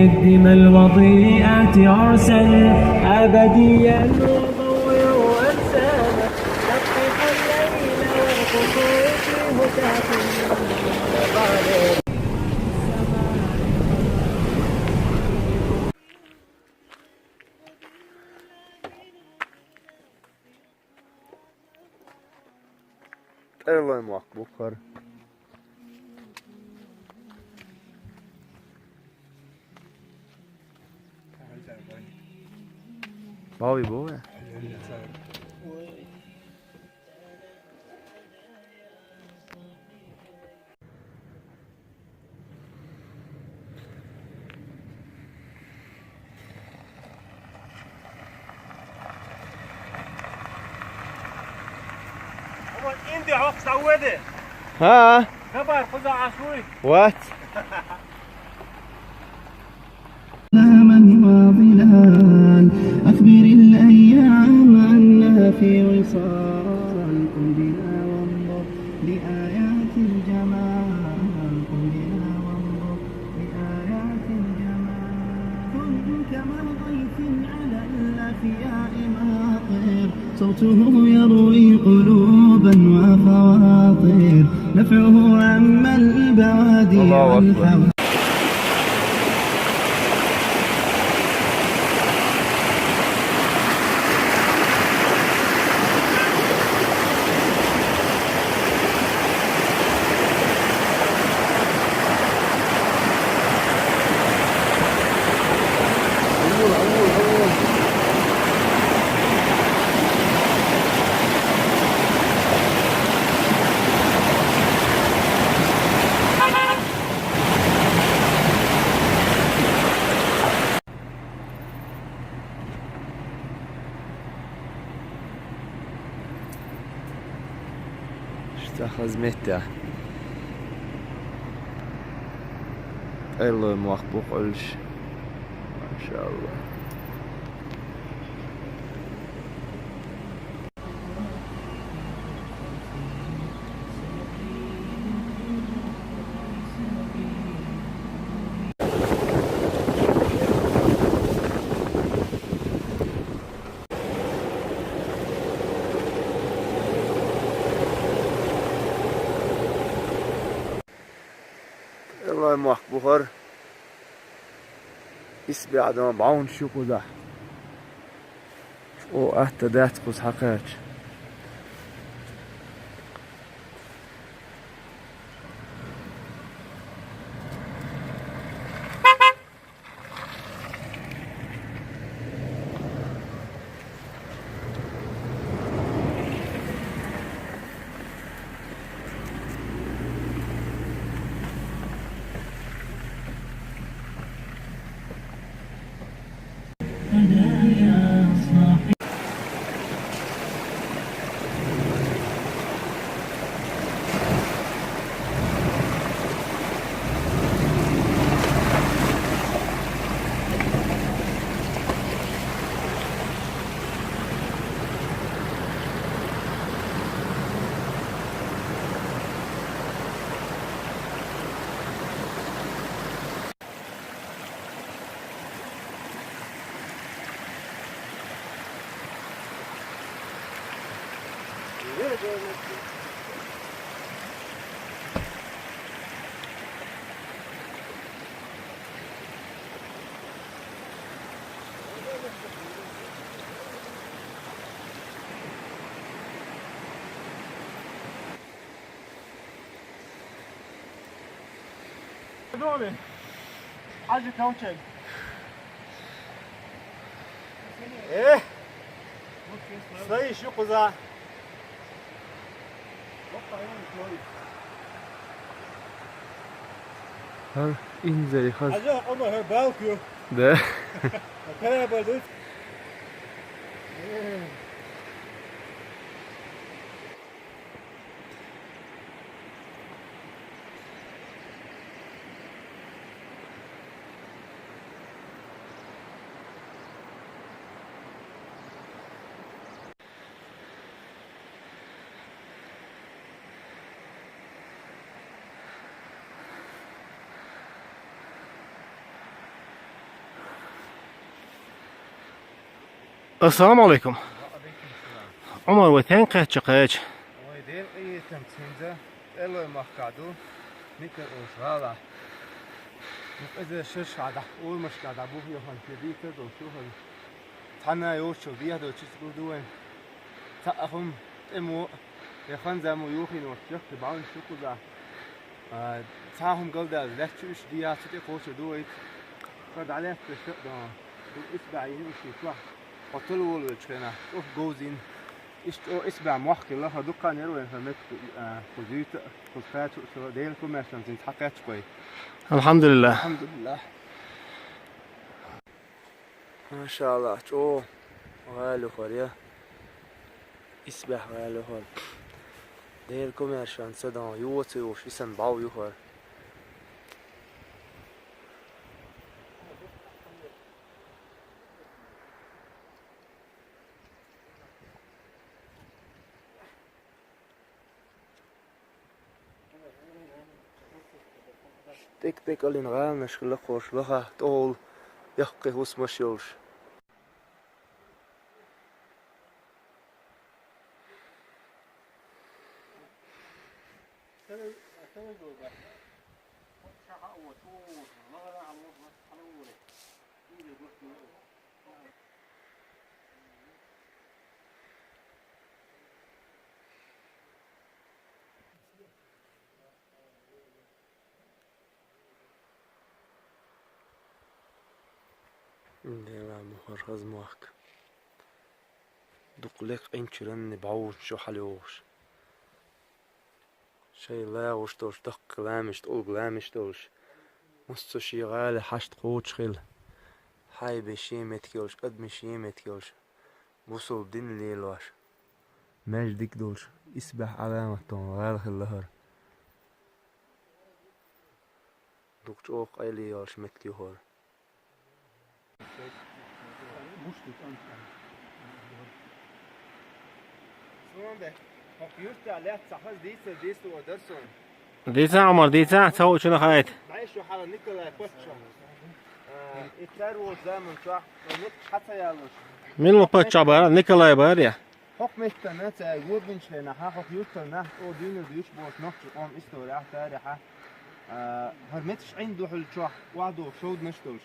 الدماء الوضيئات أرسل أبديا وضوء أنسانا نقف الليل والخطوط هتاف الله يموك بكر باوي بوه انت عوق سوده ها خبر خذ عشوي وات سلاما وظلال أخبر الأيام أنها في وصال قل بنا وانظر لآيات الجمال قل بنا وانظر لآيات الجمال كن كما ضيف على الأفياء ماطر صوته يروي قلوبا وخواطر نفعه عم البوادي والحوادث. اشتاخذ متى الله يموك بقولش ما شاء الله الله يموك بخر اسبي عدم بعون شو قدح اهتدات قز حقاش دومي حاجة كاوتشنج ايه صي شو قزع هر انزل خذ حاجة قمر هر بالكيو ده كده بردوت السلام عليكم. عمر وثين قيت شقيج. ويدير اي تمتنزة إلا مخكادو نكر وشغالة إذا شش عدا أول مش قاعد أبوه يهان كذي كذا شو هن تنا يوشوا بيه دو تشتغل دوين تأهم إمو يخان زمو يوخين وشيخ تبعون شو كذا تاهم قلدا لا تشوش ديا تدي خوش دويت قد عليه تشتغل دا دو إسبع يمشي شوح قتلوا والوجهنا أوف جوزين إسبع محكي الله دكان يروي فمت خزيت خزفات شو ديلكم عشان تنحكيت شوي الحمد لله. الحمد لله ما شاء الله شو غالو خوريا إسبع غالو خور ديلكم عشان صدام يوتي وش اسم باو يخور تك تك اللي نغام نشكل خوش لها طول يحقي هوس مشيوش لا مخرج ماك دقلك انشرن بعوش شو حلوش شي لا وش توش دق لامش تقول لامش توش مستشي غالي حشت قوتش خل حي بشي متكيوش قد مشي متكيوش وصل بدين الليلواش ماش ديك دولش اسبح علامة طون غالي خلهر دوك جوق ايلي يارش متكيوهر ديتا عمر ديتا تسوي شنو خايت؟ معيشوا حالا نيكولا كوتشا يتارو زمن شو نتش حتى يالوش من مبتش عبارة نيكولاي باريا. حكم التنات يوبنش لنا حق يوتنا او دين ديش بوش نقش قام استورا تاريحه هرمتش عنده الشوح وعدو شود نشتوش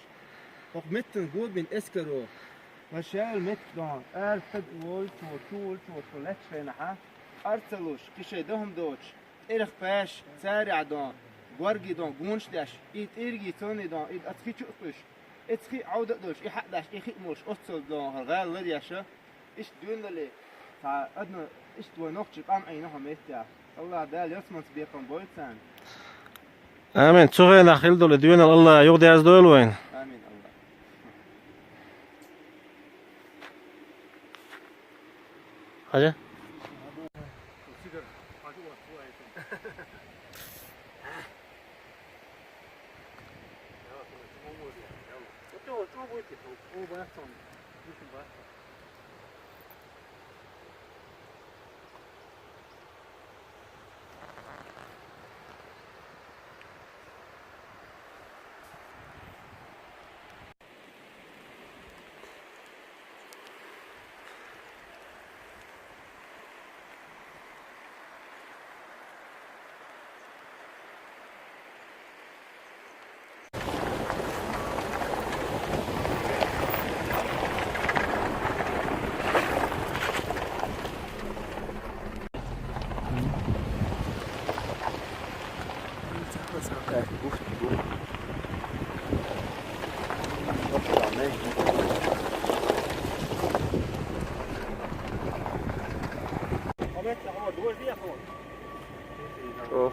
حكمتن جود بين اسكرو مشال متدان ارتد وول تول لتش لنا ارتلوش كشي دهم دوش إرخ باش سارع دان ورقي دان قونش داش إيد إرقي توني دان إيد أتخي تشوفش إتخي عودة دوش إحق داش إخي موش أتصل دان هالغال لدياشة إيش دون للي تا أدنى إيش دو نقش قام أينها ميتيا الله دال يسمن سبيقا بويتان آمين تسوغي نخيل دول ديون الله يغدي از دول وين. آمين الله حاجة؟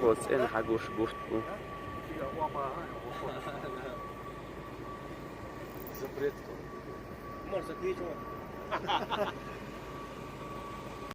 خلاص أنا حجوش بوشتكم. Запретку. Может, ответил.